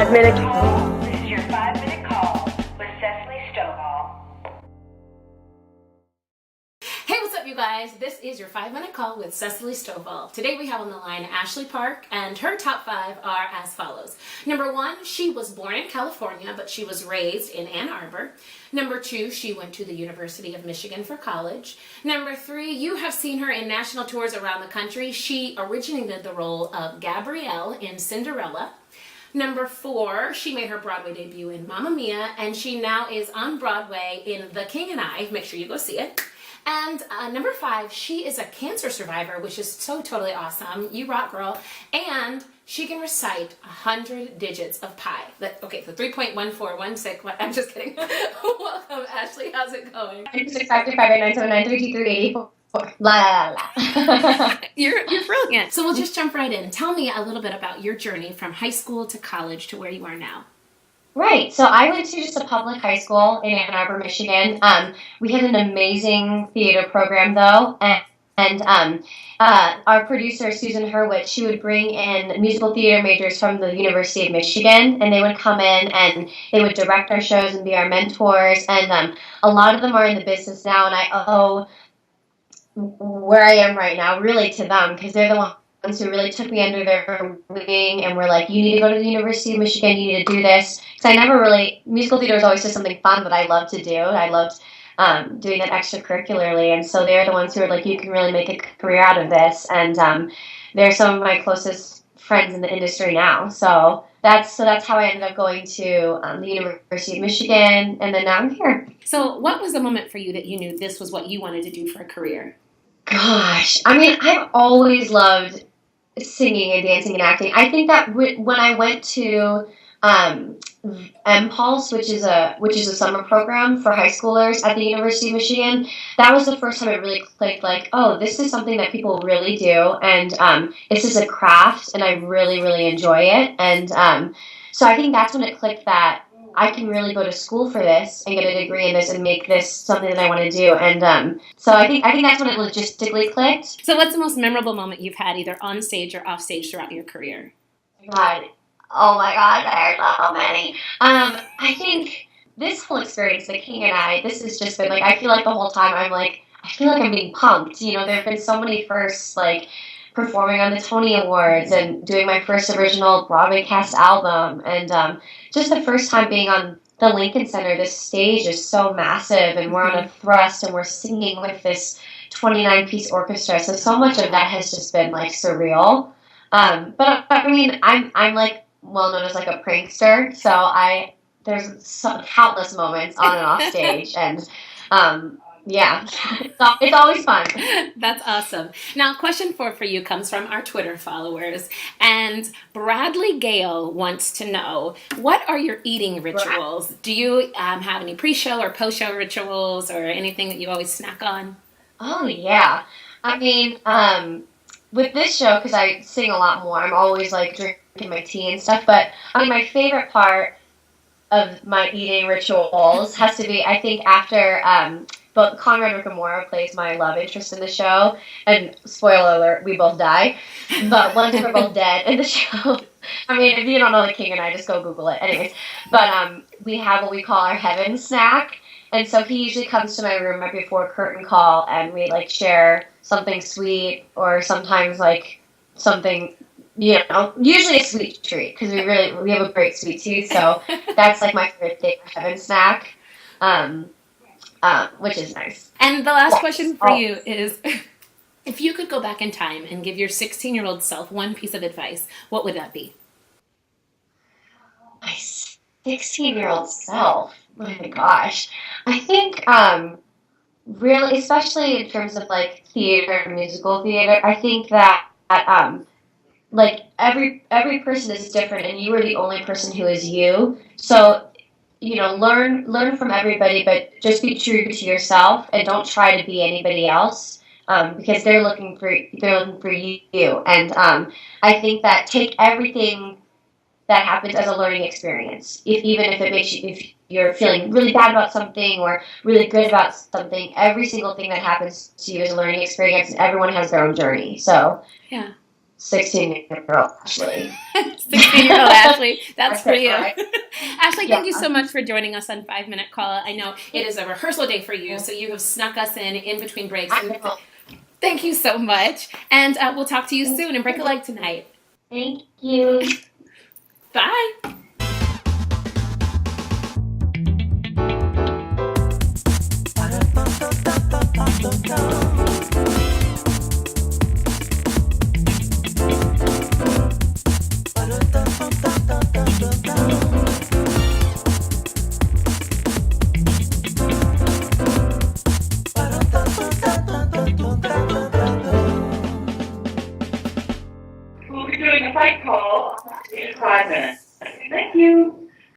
5-minute call. This is your 5-minute call with Cessalee Stovall. Hey, what's up, you guys? This is your 5-minute call with Cessalee Stovall. Today we have on the line Ashley Park, and her top 5 are as follows. Number 1, she was born in California, but she was raised in Ann Arbor. Number 2, she went to the University of Michigan for college. Number 3, you have seen her in national tours around the country. She originated the role of Gabrielle in Cinderella. Number 4, she made her Broadway debut in Mamma Mia, and she now is on Broadway in The King and I. Make sure you go see it. And number 5, she is a cancer survivor, which is so totally awesome. You rock, girl. And she can recite 100 digits of pi. Okay, so 3.1416. I'm just kidding. Welcome, Ashley. How's it going? 655-979-3284. La la la. You're brilliant. So we'll just jump right in. Tell me a little bit about your journey from high school to college to where you are now. Right. So I went to just a public high school in Ann Arbor, Michigan. We had an amazing theater program, though, and our producer, Susan Hurwitz, she would bring in musical theater majors from the University of Michigan, and they would come in and they would direct our shows and be our mentors. And a lot of them are in the business now, and I owe where I am right now really to them, because they're the ones who really took me under their wing and were like, you need to go to the University of Michigan, you need to do this. Because musical theater was always just something fun that I loved to do. I loved doing that extracurricularly, and so they're the ones who are like, you can really make a career out of this. And they're some of my closest friends in the industry now. So that's how I ended up going to the University of Michigan, and then now I'm here. So what was the moment for you that you knew this was what you wanted to do for a career? Gosh, I mean, I've always loved singing and dancing and acting. I think that when I went to MPulse, which is a summer program for high schoolers at the University of Michigan, that was the first time it really clicked, like, oh, this is something that people really do, and this is a craft, and I really, really enjoy it. And so I think that's when it clicked that I can really go to school for this and get a degree in this and make this something that I want to do. And so I think that's when it logistically clicked. So what's the most memorable moment you've had either on stage or off stage throughout your career? Oh my God, there's so many. I think this whole experience, The King and I, this has just been like, I feel like the whole time I feel like I'm being punked. You know, there have been so many firsts, like performing on the Tony Awards and doing my first original Broadway cast album, and just the first time being on the Lincoln Center. This stage is so massive, and we're on a thrust, and we're singing with this 29-piece orchestra. So much of that has just been like surreal. But I mean, I'm like well known as like a prankster, so there's countless moments on and off stage, and yeah, it's always fun. That's awesome. Now, question 4 for you comes from our Twitter followers, and Bradley Gale wants to know, what are your eating rituals? Do you have any pre-show or post-show rituals or anything that you always snack on? Oh, yeah. I mean, with this show, because I sing a lot more, I'm always like drinking my tea and stuff, but I mean, my favorite part of my eating rituals has to be, I think, after but Conrad Ricamora plays my love interest in the show, and spoiler alert, we both die, but once we're both dead in the show, I mean, if you don't know The King and I, just go Google it. Anyways, but we have what we call our heaven snack, and so he usually comes to my room right before curtain call, and we like share something sweet, or sometimes like something, you know, usually a sweet treat, because we have a great sweet tooth, so that's like my favorite thing for heaven snack. Which is nice. And the last question for you is, if you could go back in time and give your 16-year-old self one piece of advice, what would that be? My 16-year-old self? Oh my gosh. I think, really, especially in terms of like theater, musical theater, I think that, like every person is different, and you are the only person who is you. So, you know, learn from everybody, but just be true to yourself, and don't try to be anybody else, because they're looking for you. And I think that take everything that happens as a learning experience. Even if it makes you, if you're feeling really bad about something or really good about something, every single thing that happens to you is a learning experience, and everyone has their own journey. So yeah. 16-year-old Ashley. 16-year-old Ashley. That's for you. Right. Ashley, thank you so much for joining us on 5 Minute Call. I know it is a rehearsal day for you, so you have snuck us in between breaks. Thank you so much. And we'll talk to you soon and break a leg tonight. Thank you. Bye. We'll be doing a fight call in 5 minutes. Thank you.